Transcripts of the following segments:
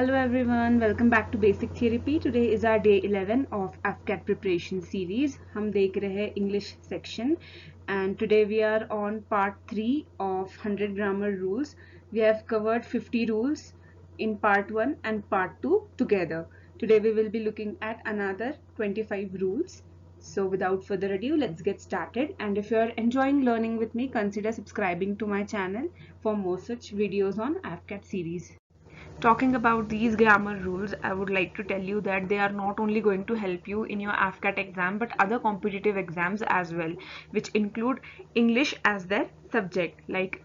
Hello everyone, welcome back to Basic Therapy. Today is our day 11 of AFCAT preparation series. हम देख रहे हैं English section and today we are on part 3 of 100 grammar rules. We have covered 50 rules in part 1 and part 2 together. Today we will be looking at another 25 rules. So without further ado, let's get started. And if you are enjoying learning with me, consider subscribing to my channel for more such videos on AFCAT series. Talking about these grammar rules, I would like to tell you that they are not only going to help you in your AFCAT exam but other competitive exams as well, which include English as their subject like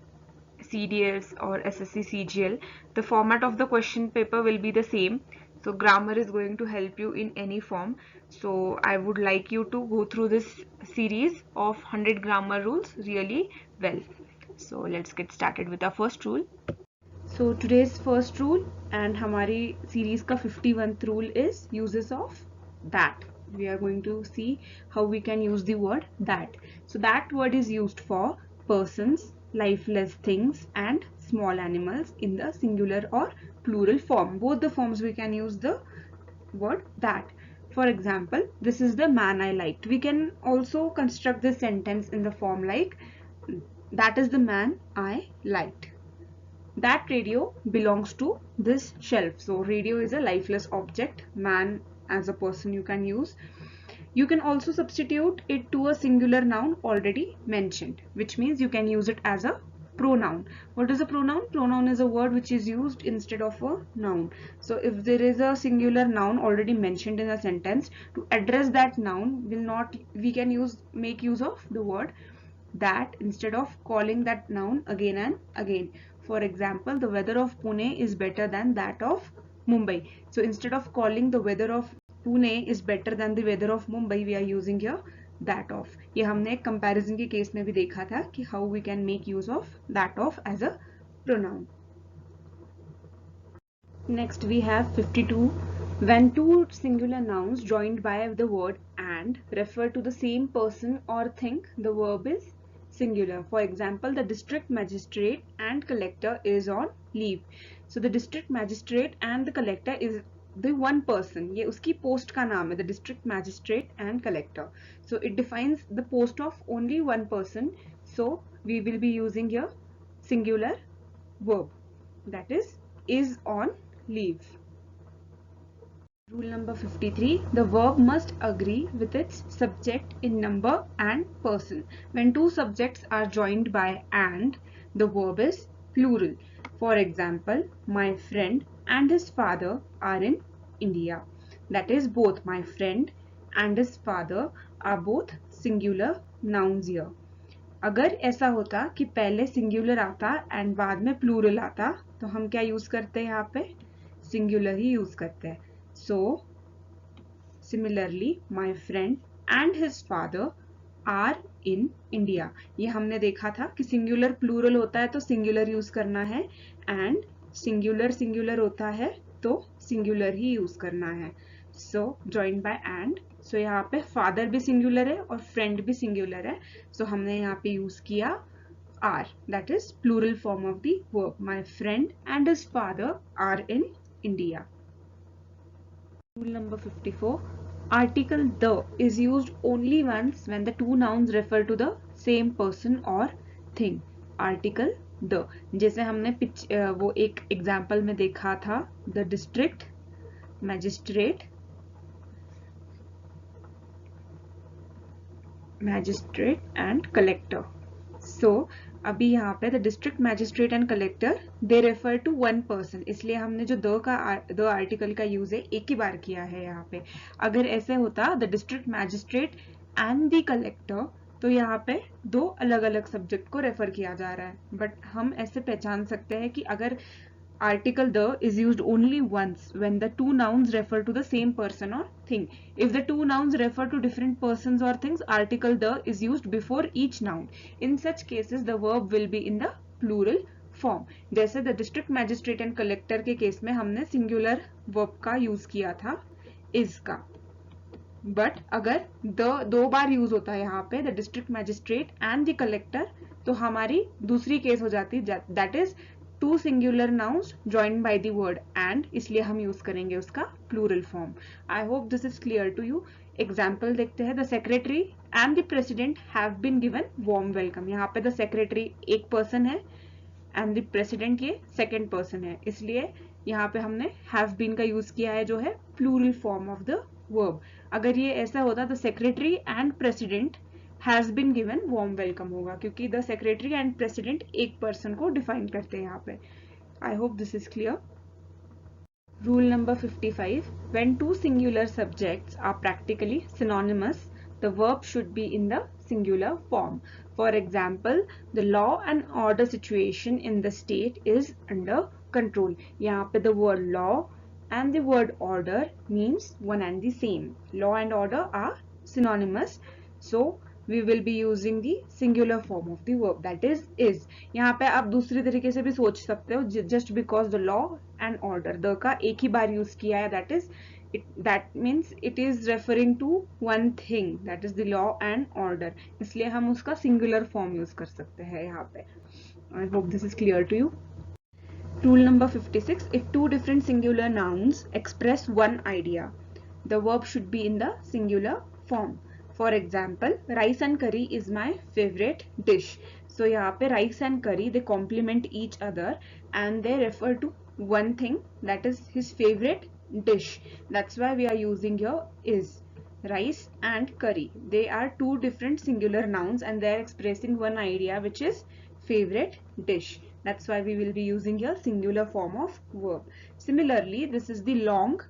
CDS or SSC CGL. The format of the question paper will be the same, so grammar is going to help you in any form. So I would like you to go through this series of 100 grammar rules really well. So let's get started with our first rule. So today's first rule and हमारी series का 51th rule is uses of that. We are going to see how we can use the word that. So that word is used for persons, lifeless things and small animals in the singular or plural form. Both the forms we can use the word that. For example, this is the man I liked. We can also construct this sentence in the form like that is the man I liked. That radio belongs to this shelf. So radio is a lifeless object. Man as a person you can use. You can also substitute it to a singular noun already mentioned, which means you can use it as a pronoun. What is a pronoun? Pronoun is a word which is used instead of a noun. So if there is a singular noun already mentioned in a sentence, to address that noun we can make use of the word that instead of calling that noun again and again. For example, the weather of Pune is better than that of Mumbai. So instead of calling the weather of Pune is better than the weather of Mumbai, we are using here that of. ये हमने comparison के case में भी देखा था कि how we can make use of that of as a pronoun. Next we have 52. When two singular nouns joined by the word and refer to the same person or thing, the verb is singular. For example, the district magistrate and collector is on leave. So the district magistrate and the collector is the one person. ये उसकी post का नाम है, the district magistrate and collector. So it defines the post of only one person. So we will be using here singular verb, that is on leave. Rule number 53. The verb must agree with its subject in number and person. When two subjects are joined by and, the verb is plural. For example, my friend and his father are in India. That is, both my friend and his father are both singular nouns here. अगर ऐसा होता कि पहले singular आता and बाद में plural आता तो हम क्या यूज करते हैं? यहाँ पे सिंगुलर ही यूज करते हैं. So similarly, my friend and his father are in India. ये हमने देखा था कि सिंगुलर प्लूरल होता है तो सिंगुलर यूज करना है एंड सिंगुलर होता है तो सिंगुलर ही यूज करना है. So joined by and. So यहाँ पे फादर भी सिंगुलर है और फ्रेंड भी सिंगुलर है. So हमने यहाँ पे यूज किया are, that is plural form of the verb. My friend and his father are in India. Rule number 54. Article the is used only once when the two nouns refer to the same person or thing. Article the, जैसे हमने वो एक example में देखा था, the district magistrate and collector. So अभी यहाँ पे the district magistrate and collector they refer to one person, इसलिए हमने जो द आर्टिकल का यूज है एक ही बार किया है यहाँ पे. अगर ऐसे होता the district magistrate and the collector तो यहाँ पे दो अलग अलग सब्जेक्ट को रेफर किया जा रहा है. बट हम ऐसे पहचान सकते हैं कि अगर article the is used only once when the two nouns refer to the same person or thing. If the two nouns refer to different persons or things, article the is used before each noun. In such cases, the verb will be in the plural form. जैसे the district magistrate and collector के case में हमने singular verb का use किया था is का. But अगर दो बार यूज होता है यहाँ पे the district magistrate and the collector, तो हमारी दूसरी केस हो जाती है, that is to singular nouns joined by the word and, इसलिए हम यूज करेंगे उसका plural form. I hope this is clear to you. Example देखते हैं. The secretary and the president have been given warm welcome. यहाँ पे the secretary एक person है एंड द प्रेसिडेंट ये सेकेंड पर्सन है, इसलिए यहाँ पे हमने हैव बीन का यूज किया है जो है plural form of the verb. अगर ये ऐसा होता the secretary and president has been given warm welcome होगा, क्योंकि द सेक्रेटरी एंड प्रेसिडेंट एक पर्सन को डिफाइन करते हैं यहाँ पे. I hope this is clear. Rule number 55. When two singular subjects are practically synonymous, the verb should be in the singular form. For example, the law and order situation in the state is under control. यहाँ पे the word law and the word order means one and the same. Law and order are synonymous, so we will be using the singular form of the verb, that is. यहाँ पे आप दूसरी तरीके से भी सोच सकते हो. just because the law and order, the का एक ही बार यूज किया है, that means it is referring to one thing, that is the law and order, इसलिए हम उसका singular form यूज कर सकते हैं यहाँ पे. I hope this is clear to you. Rule number 56. If two different singular nouns express one idea, the verb should be in the singular form. For example, rice and curry is my favorite dish. So यहाँ पे rice and curry, they complement each other and they refer to one thing, that is his favorite dish. That's why we are using here is. Rice and curry, they are two different singular nouns and they are expressing one idea, which is favorite dish. That's why we will be using here singular form of verb. Similarly, this is the long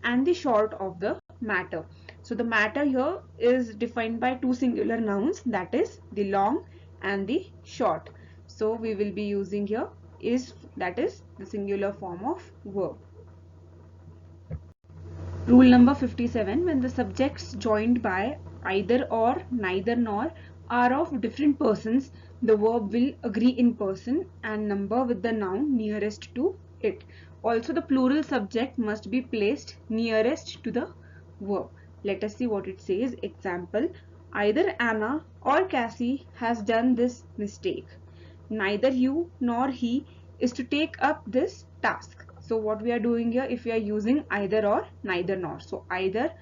and the short of the matter. So the matter here is defined by two singular nouns, that is the long and the short. So we will be using here is, that is the singular form of verb. Rule number 57. When the subjects joined by either or, neither nor are of different persons, the verb will agree in person and number with the noun nearest to it. Also the plural subject must be placed nearest to the verb. Let us see what it says. Example, either Anna or Cassie has done this mistake. Neither you nor he is to take up this task. So what we are doing here, if we are using either or, neither nor. So either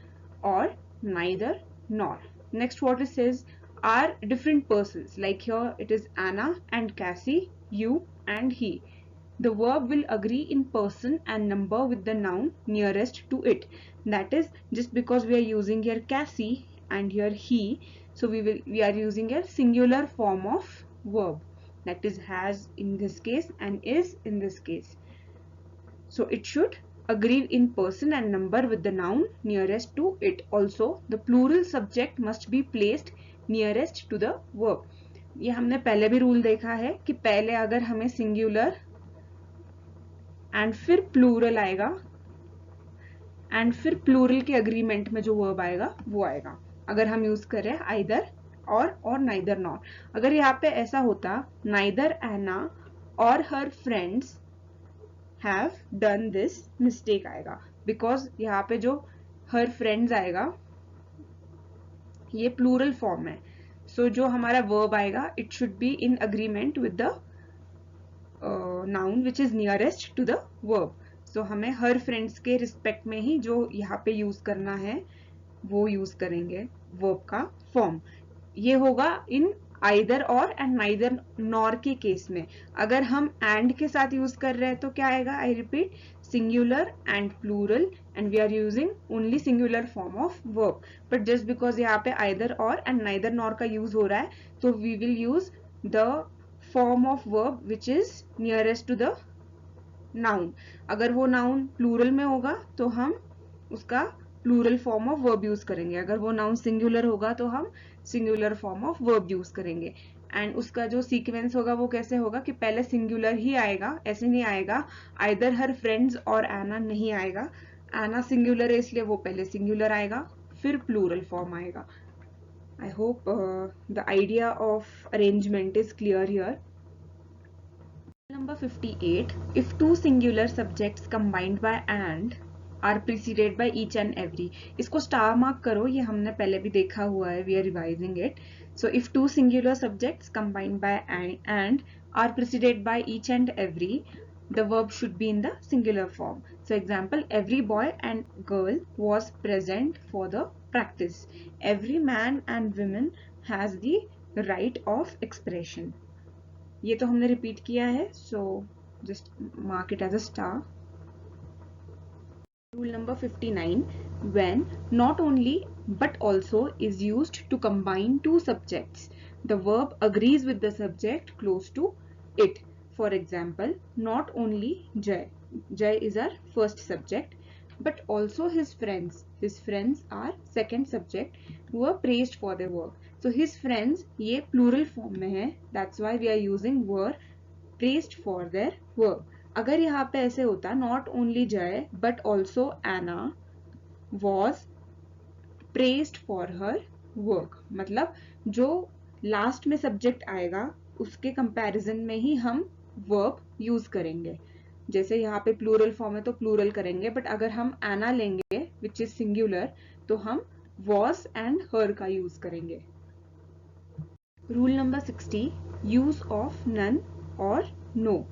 or, neither nor. Next what it says, are different persons. Like here it is Anna and Cassie, you and he. The verb will agree in person and number with the noun nearest to it. That is, just because we are using here Cassie and here he, so we are using here singular form of verb, that is has in this case and is in this case. So it should agree in person and number with the noun nearest to it. Also, the plural subject must be placed nearest to the verb. ये हमने पहले भी rule देखा है कि पहले अगर हमें सिंगुलर एंड फिर प्लूरल आएगा एंड फिर प्लूरल के अग्रीमेंट में जो वर्ब आएगा वो आएगा, अगर हम यूज कर रहे हैं आइदर और नाइदर नॉर. अगर यहाँ पे ऐसा होता नाइदर एना और हर friends have done this mistake आएगा, बिकॉज यहाँ पे जो हर फ्रेंड्स आएगा ये प्लूरल फॉर्म है. सो जो हमारा वर्ब आएगा it should be in agreement with the noun which is nearest to the verb. So हमें हर फ्रेंड्स के रिस्पेक्ट में ही जो यहाँ पे यूज करना है वो यूज करेंगे वर्ब का फॉर्म. ये होगा in either or and neither nor के केस में. अगर हम एंड के साथ यूज कर रहे हैं तो क्या आएगा, I repeat, singular and plural and we are using only singular form of verb. But just because यहाँ पे either or and neither nor का यूज हो रहा है तो we will use the form of verb which is nearest to the noun. अगर वो noun plural में होगा तो हम उसका plural form of verb use करेंगे, अगर वो नाउन सिंगुलर होगा तो हम singular form of verb use करेंगे. एंड उसका जो सीक्वेंस होगा वो कैसे होगा कि पहले सिंगुलर ही आएगा, ऐसे नहीं आएगा आइदर हर फ्रेंड्स और एना नहीं आएगा. एना सिंगुलर है इसलिए वो पहले सिंगुलर आएगा फिर प्लूरल फॉर्म आएगा. I hope the idea of arrangement is clear here. Number 58. If two singular subjects combined by and are preceded by each and every. इसको स्टार मार्क करो, ये हमने पहले भी देखा हुआ है, we are revising it. So if two singular subjects combined by and are preceded by each and every, the verb should be in the singular form. So example, every boy and girl was present for the practice. Every man and woman has the right of expression. ये तो हमने repeat किया है, so just mark it as a star. Rule number 59, when not only but also is used to combine two subjects, the verb agrees with the subject close to it. For example, not only Jay, Jay is our first subject, but also his friends. His friends are second subject who are praised for their work. So his friends ये plural form में है. That's why we are using were praised for their work. अगर यहाँ पे ऐसे होता not only Jay but also Anna was praised for her work, मतलब जो लास्ट में सब्जेक्ट आएगा उसके कंपैरिजन में ही हम वर्ब यूज करेंगे. जैसे यहाँ पे प्लूरल फॉर्म है तो प्लूरल करेंगे, बट अगर हम एना लेंगे विच इज सिंगुलर तो हम वॉज एंड हर का यूज करेंगे. Rule number 60, use of none or no.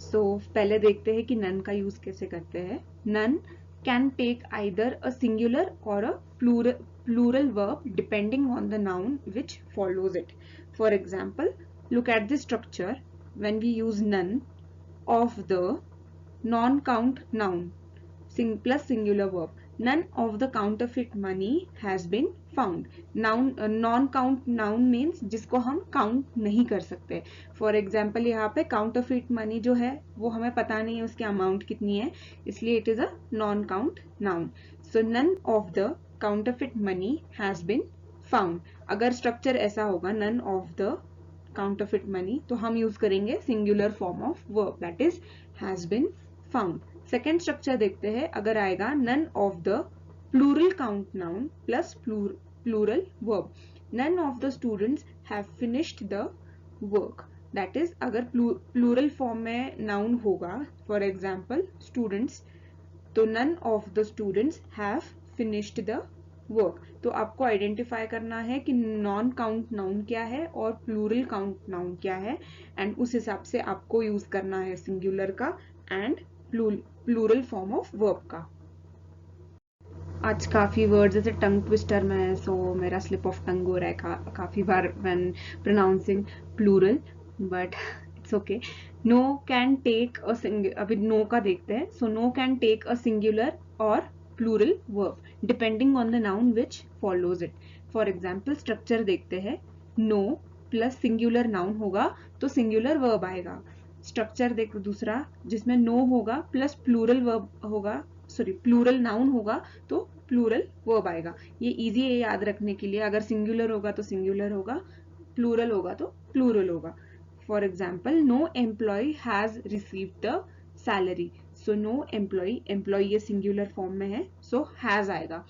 So पहले देखते हैं कि नन का यूज कैसे करते हैं. None can take either a singular or a plural verb depending on the noun which follows it. For example, look at the structure. When we use none of the non-count noun plus singular verb, none of the counterfeit money has been found. Noun non-count noun means जिसको हम count नहीं कर सकते. For example, यहाँ पे counterfeit money जो है वो हमें पता नहीं है उसकी amount कितनी है, इसलिए it is a non-count noun. So none of the counterfeit money has been found. अगर structure ऐसा होगा none of the counterfeit money तो हम use करेंगे singular form of verb, that is has been found. Second structure देखते हैं. अगर आएगा none of the plural count noun plus plural verb, none of the students have finished the work. that is अगर plural form में noun होगा, for example students, तो none of the students have finished the work. तो आपको identify करना है कि non count noun क्या है और प्लूरल काउंट नाउन क्या है, एंड उस हिसाब से आपको यूज करना है सिंगुलर का and plural form of verb का. आज काफी वर्ड्स ऐसे टंग ट्विस्टर में है, सो मेरा स्लिप ऑफ टंग हो रहा है काफी बार when pronouncing plural, but it's okay. Noun can take a singular, अभी नो का देखते हैं. So noun can take a singular और plural verb depending on the noun which follows it. For example structure देखते हैं. नो प्लस सिंगुलर नाउन होगा तो singular verb आएगा. स्ट्रक्चर देख दूसरा जिसमें नो होगा प्लस प्लूरल वर्ब होगा, सॉरी प्लूरल नाउन होगा तो प्लूरल वर्ब आएगा. ये इजी है याद रखने के लिए. अगर सिंगुलर होगा तो सिंगुलर होगा, प्लूरल होगा तो प्लूरल होगा. For example no employee has received the salary. So no employee, employee ये सिंगुलर फॉर्म में है सो हैज आएगा.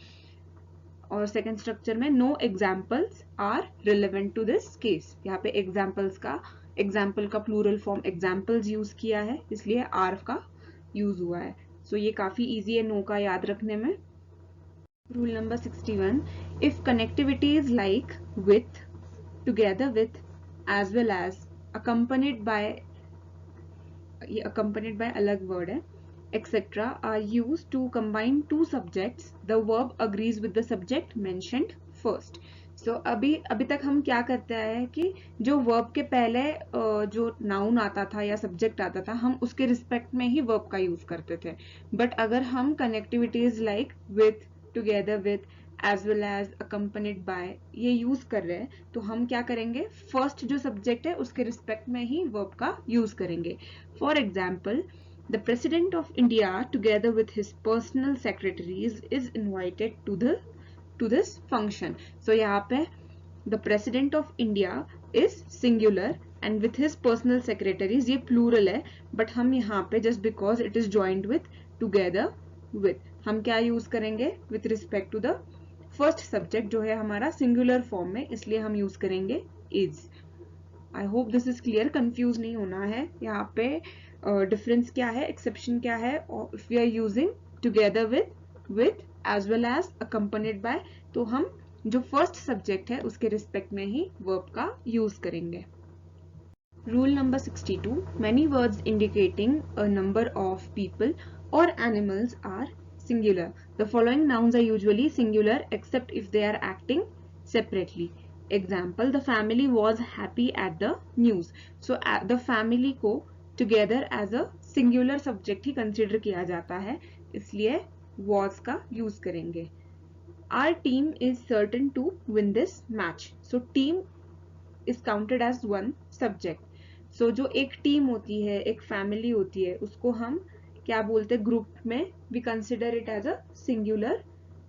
और सेकेंड स्ट्रक्चर में no examples are relevant to this case. यहाँ पे एग्जाम्पल्स का, एग्जाम्पल का प्लूरल फॉर्म एग्जाम्पल्स यूज किया है इसलिए आर का यूज हुआ है. सो ये काफी इजी है नो का याद रखने में. Rule number 61, if connectivity is like with, together with, as well as, accompanied by, ये अकम्पनीड बाय अलग वर्ड है, etc. are used to combine two subjects, the verb agrees with the subject mentioned first. So अभी तक हम क्या करते हैं कि जो वर्ब के पहले जो नाउन आता था या सब्जेक्ट आता था हम उसके रिस्पेक्ट में ही वर्ब का यूज करते थे. बट अगर हम connectivities like with, together with, as well as, accompanied by ये यूज कर रहे हैं तो हम क्या करेंगे, फर्स्ट जो सब्जेक्ट है उसके रिस्पेक्ट में ही वर्ब का यूज करेंगे. For example, the President of India, together with his personal secretaries, is invited to this function. So यहाँ पे the President of India is singular and with his personal secretaries ये plural है, but हम यहाँ पे just because it is joined with together with, हम क्या use करेंगे with respect to the first subject जो है हमारा singular form में, इसलिए हम use करेंगे is. I hope this is clear. confuse नहीं होना है. यहाँ पे डिफरेंस क्या है, एक्सेप्शन क्या है. If we are using together with, as well as, accompanied by, तो हम जो फर्स्ट सब्जेक्ट है उसके रिस्पेक्ट में ही वर्ब का यूज करेंगे. Rule number 62. Many words indicating a number of people or animals are singular. The following nouns are usually singular except if they are acting separately. Example, the family was happy at the news. So the family को together as a singular subject he consider किया जाता है, इसलिए was का use करेंगे. Our team is certain to win this match. So team is counted as one subject. So जो एक team होती है, एक फैमिली होती है, उसको हम क्या बोलते हैं ग्रुप में? We consider it as a singular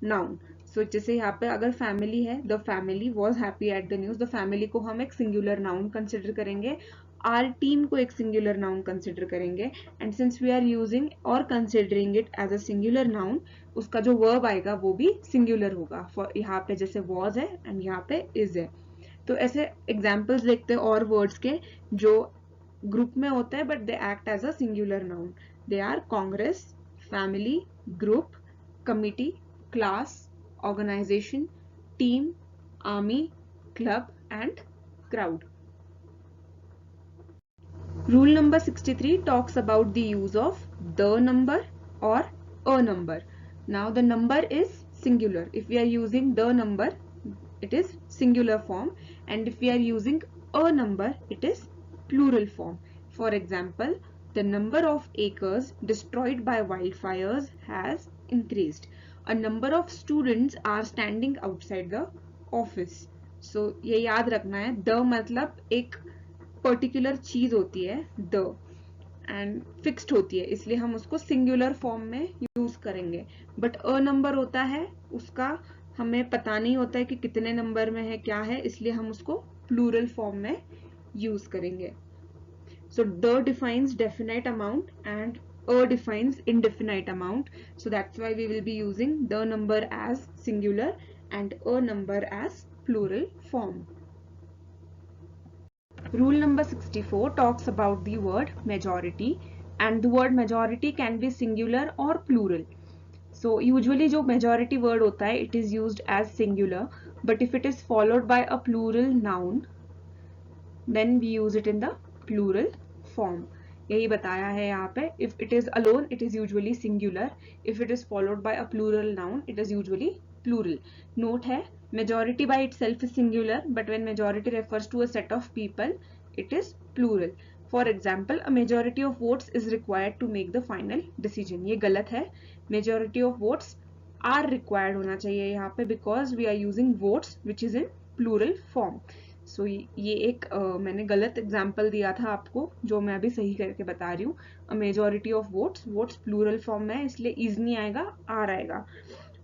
noun. So जैसे यहाँ पे अगर फैमिली है, the family was happy at the news, the family को हम एक सिंगुलर नाउन कंसिडर करेंगे, आर टीम को एक सिंगुलर नाउन कंसिडर करेंगे. And since we are using और considering it as a singular noun, उसका जो वर्ब आएगा वो भी सिंगुलर होगा. यहाँ पे जैसे वॉज है एंड यहाँ पे इज है. तो ऐसे एग्जाम्पल्स देखते हैं और वर्ड्स के जो ग्रुप में होते हैं but they act as a singular noun. They are congress, family, group, committee, class, organisation, team, army, club and crowd. Rule number 63 talks about the use of the number or a number. Now the number is singular. If we are using the number, it is singular form, and if we are using a number, it is plural form. For example, the number of acres destroyed by wildfires has increased. A number of students are standing outside the office. So ये याद रखना है, the मतलब एक particular चीज होती है the end fixed होती है, इसलिए हम उसको सिंगुलर फॉर्म में यूज करेंगे. बट अ नंबर होता है, उसका हमें पता नहीं होता है कि कितने नंबर में है, क्या है, इसलिए हम उसको प्लूरल फॉर्म में यूज करेंगे. So the defines definite amount and a defines indefinite amount. So that's why we will be using the number as singular and a number as plural form. Rule number 64 talks about the word majority, and the word majority can be singular or plural. So usually जो majority word होता है, it is used as singular, but if it is followed by a plural noun, then we use it in the plural form. यही बताया है यहाँ पे. If it is alone, it is usually singular. If it is followed by a plural noun, it is usually plural. Note है, majority by itself is singular, but when majority refers to a set of people, it is plural. For example, a majority of votes is required to make the final decision. ये गलत है. Majority of votes are required होना चाहिए यहाँ पे, because we are using votes which is in plural form. So ये एक मैंने गलत एग्जाम्पल दिया था आपको, जो मैं अभी सही करके बता रही हूँ. A majority of votes plural form में है, इसलिए इज नहीं आएगा, आर आएगा.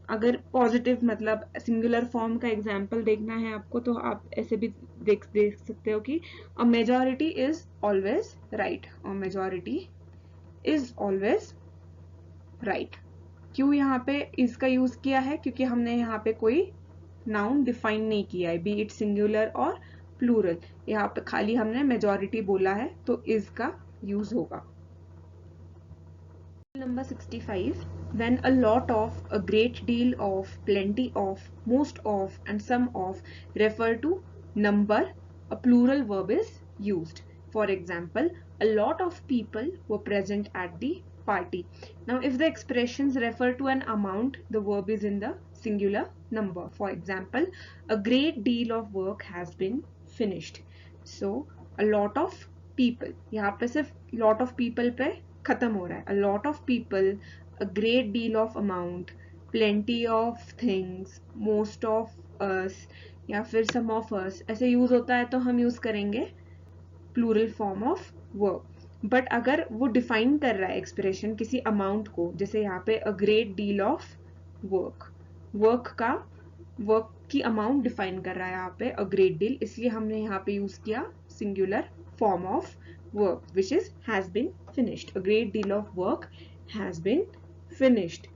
अगर पॉजिटिव मतलब सिंगुलर फॉर्म का एग्जाम्पल देखना है आपको, तो आप ऐसे भी देख सकते हो कि a majority is always right. A majority is always right. क्यों यहाँ पे इज का यूज किया है? क्योंकि हमने यहाँ पे कोई नाउन डिफाइन नहीं किया है, बी इट सिंगुलर और प्लूरल. यहाँ पे खाली हमने मेजॉरिटी बोला है, तो इज का यूज होगा. Number 65. When a lot of, a great deal of, plenty of, most of and some of refer to number, a plural verb is used. For example, a lot of people were present at the party. Now if the expressions refer to an amount, the verb is in the singular number. For example, a great deal of work has been finished. So a lot of people, यहाँ पे सिर्फ lot of people पे खत्म हो रहा है. A lot of people, a great deal of amount, plenty of things, most of us या फिर some of us, ऐसे यूज होता है तो हम यूज करेंगे plural form of verb. But अगर वो डिफाइन कर रहा है एक्सप्रेशन किसी अमाउंट को, जैसे यहाँ पे a great deal of work, work की अमाउंट डिफाइन कर रहा है यहाँ पे अ ग्रेट डील, इसलिए हमने यहाँ पे यूज किया singular form of work, which is has been finished. A great deal of work has been finished.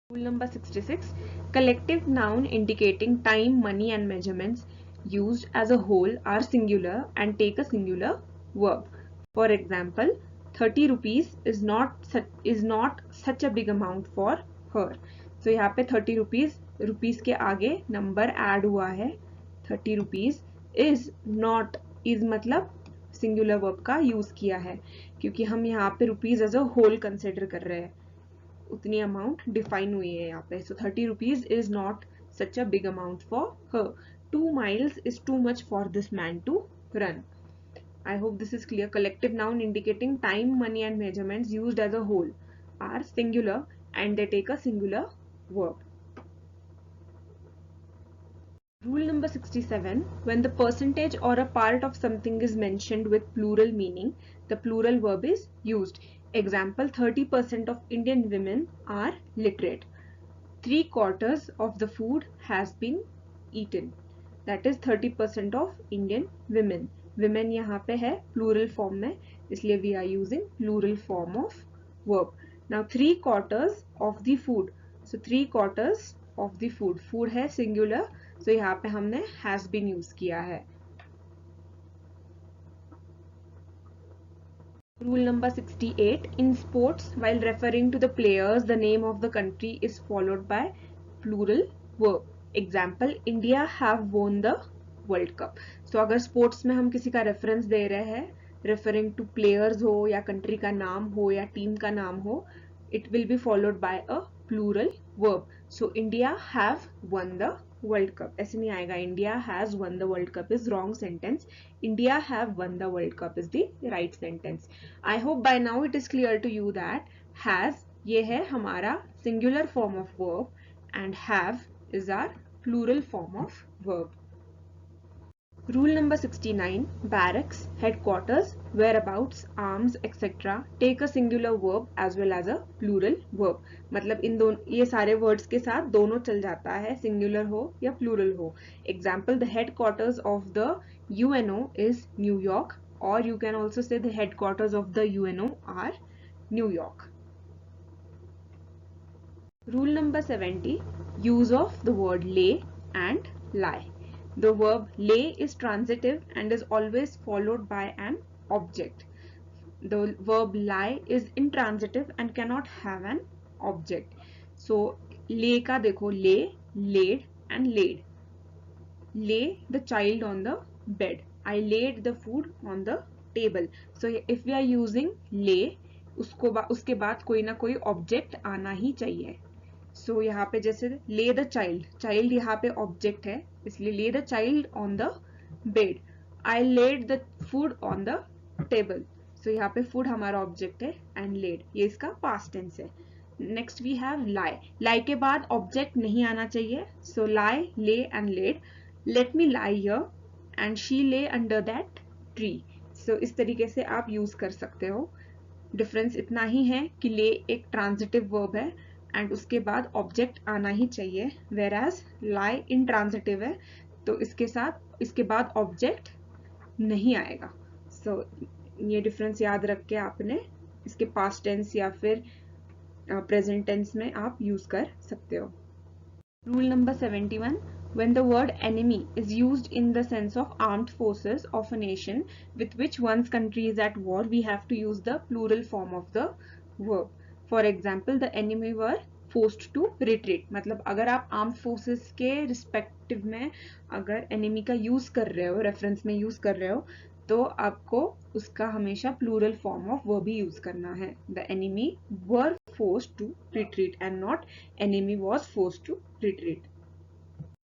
Rule number 66. Collective noun indicating time, money and measurements used as a whole are singular and take a singular verb. For example, 30 rupees is not such a big amount for her. So यहाँ पे 30 rupees के आगे number add हुआ है 30 rupees, is not, is मतलब singular verb का use किया है, क्योंकि हम यहाँ पे rupees as a whole consider कर रहे हैं, उतनी अमाउंट डिफाइन हुई है यहाँ पे. सो 30 rupees is not such a big amount for her. 2 miles is too much for this man to run. I hope this is clear. Collective noun indicating time, money and measurements used as a whole are singular and they take a singular verb. Rule number 67. When the percentage or a part of something is mentioned with plural meaning, the plural verb is used. Example, 30% of Indian women are literate. 3/4 of the food has been eaten. That is 30% of Indian women. Women यहाँ पे है plural form में, इसलिए we are using plural form of verb. Now 3/4 of the food. So 3/4 of the food. Food है singular. So यहाँ पे हमने has been use किया है. Rule number 68. In sports, while referring to the players, the name of the country is followed by plural verb. Example, India have won the World Cup. So अगर sports में हम किसी का reference दे रहे हैं, referring to players हो या country का नाम हो या team का नाम हो, it will be followed by a plural verb. So India have won the World Cup. ऐसे नहीं आएगा. India has won the World Cup is wrong sentence. India have won the World Cup is the right sentence. I hope by now it is clear to you that has ये है हमारा singular form of verb and have is our plural form of verb. Rule number 69. Barracks, headquarters, whereabouts, arms, etc. take a singular verb as well as a plural verb. मतलब इन दोनों ये सारे words के साथ दोनों चल जाता है, singular हो या plural हो. Example, the headquarters of the UNO is New York, or you can also say the headquarters of the UNO are New York. Rule number 70. Use of the word lay and lie. The verb lay is transitive and is always followed by an object. The verb lie is intransitive and cannot have an object. So lay का देखो, lay, laid and laid. Lay the child on the bed. I laid the food on the table. So if we are using lay, उसके बाद कोई ना कोई object आना ही चाहिए. सो यहाँ पे जैसे ले द चाइल्ड, चाइल्ड यहाँ पे ऑब्जेक्ट है, इसलिए lay the child on the bed. I laid the food on the table. So यहाँ पे फूड हमारा ऑब्जेक्ट है एंड लेड ये इसका पास्ट टेंस है. Next we have lie. Lie के बाद ऑब्जेक्ट नहीं आना चाहिए. So lie, lay and laid. Let me lie here and she lay under that tree. So इस तरीके से आप यूज कर सकते हो. डिफरेंस इतना ही है कि ले एक ट्रांजिटिव वर्ब है एंड उसके बाद ऑब्जेक्ट आना ही चाहिए, whereas lie intransitive है तो इसके बाद ऑब्जेक्ट नहीं आएगा. सो ये डिफरेंस याद रख के आपने इसके पास्ट टेंस या फिर प्रेजेंट टेंस में आप यूज कर सकते हो. Rule number 71. When the word enemy is used in the sense of armed forces of a nation with which one's country is at war, we have to use the plural form of the verb. For example, the enemy were forced to retreat. मतलब अगर आप armed forces के respective में अगर enemy का use कर रहे हो, रेफरेंस में यूज कर रहे हो, तो आपको उसका हमेशा प्लूरल फॉर्म ऑफ वर्ब ही यूज करना है. The enemy were forced to retreat and not enemy was forced to retreat.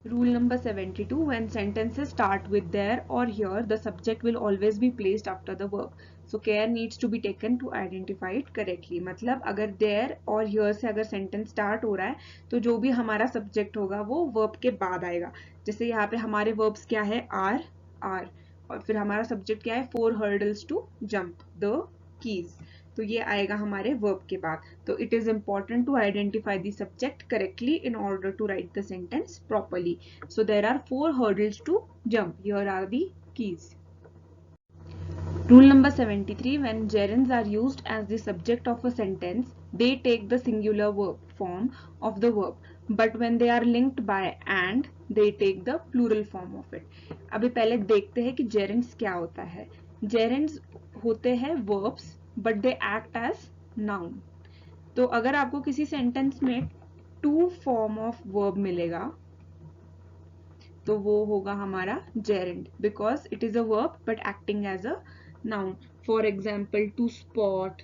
Rule number 72. When sentences start with there or here, the subject will always be placed after the verb. So care needs to be taken to identify it correctly. मतलब अगर there और here से अगर sentence start हो रहा है तो जो भी हमारा subject होगा वो verb के बाद आएगा. जैसे यहाँ पे हमारे verbs क्या है, are और फिर हमारा subject क्या है, 4 hurdles to jump, the keys. तो ये आएगा हमारे verb के बाद. तो it is important to identify the subject correctly in order to write the sentence properly. So there are 4 hurdles to jump. Here are the keys. Rule number 73. When gerunds are used as the subject of a sentence, they take the singular verb form of the verb. But when they are linked by and, they take the plural form of it. अभी पहले देखते हैं कि gerunds क्या होता है. Gerunds होते हैं verbs but they act as noun. तो अगर आपको किसी सेंटेंस में टू फॉर्म ऑफ वर्ब मिलेगा तो वो होगा हमारा gerund because it is a verb but acting as a noun. For example, to spot,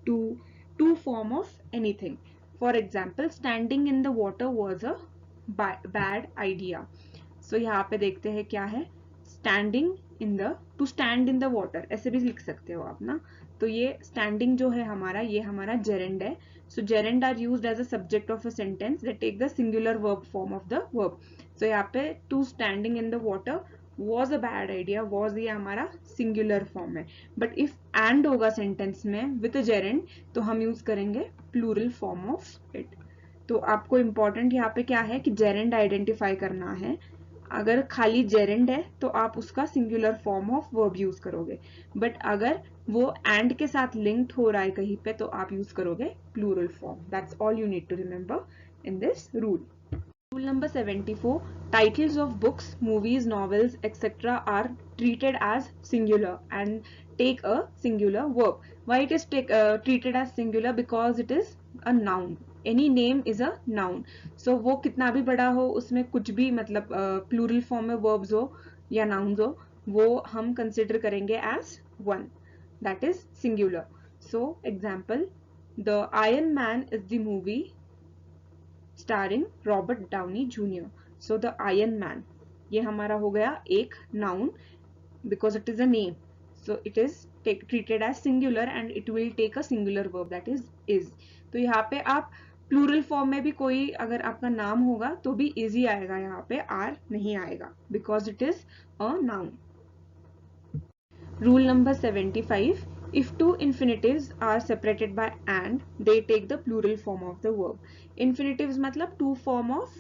to form of anything. For example, standing in the water was a bad idea. So यहाँ पे देखते हैं क्या है, standing in the, to stand in the water ऐसे भी लिख सकते हो आप ना. तो ये standing जो है हमारा, ये हमारा gerund है. So gerund are used as a subject of a sentence that take the singular verb form of the verb. So यहाँ पे to standing in the water was a bad idea, was ये हमारा singular form है. But if and होगा sentence में with a gerund तो हम use करेंगे plural form of it. तो आपको important यहाँ पे क्या है कि gerund identify करना है. अगर खाली gerund है तो आप उसका singular form of verb use करोगे, but अगर वो and के साथ linked हो रहा है कहीं पे तो आप use करोगे plural form. That's all you need to remember in this rule. Rule number 74. Titles of books, movies, novels, etc. are treated as singular and take a singular verb. Why it is treated as singular? Because it is a noun. Any name is a noun. So वो कितना भी बड़ा हो, उसमें कुछ भी मतलब plural form में verbs हो या nouns हो, वो हम consider करेंगे as one. That is singular. So example, The Iron Man is the movie starring Robert Downey Jr. So the Iron Man, ये हमारा हो गया एक noun because it is a name. So it is treated as singular and it will take a singular verb, that is. तो यहाँ पे आप plural form में भी कोई अगर आपका नाम होगा तो भी easy आएगा, यहाँ पे are नहीं आएगा because it is a noun. Rule number 75. If two infinitives are separated by and, they take the plural form of the verb. Infinitives मतलब two form of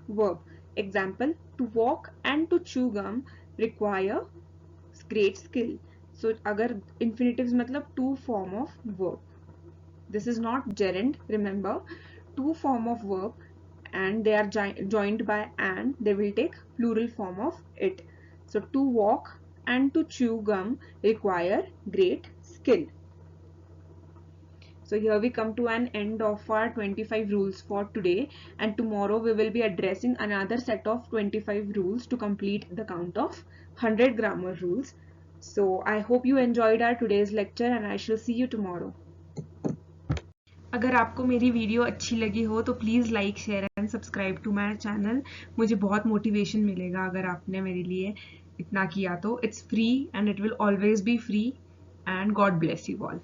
verb. Example, to walk and to chew gum require great skill. So अगर infinitives मतलब two form of verb. This is not gerund, remember. Two form of verb and they are joined by and, they will take plural form of it. So to walk and to chew gum require great skill. So here we come to an end of our 25 rules for today, and tomorrow we will be addressing another set of 25 rules to complete the count of 100 grammar rules. So I hope you enjoyed our today's lecture and I shall see you tomorrow. अगर आपको मेरी video अच्छी लगी हो तो please like share and subscribe to my channel. मुझे बहुत motivation मिलेगा अगर आपने मेरे लिए इतना किया तो. It's free and it will always be free, and God bless you all.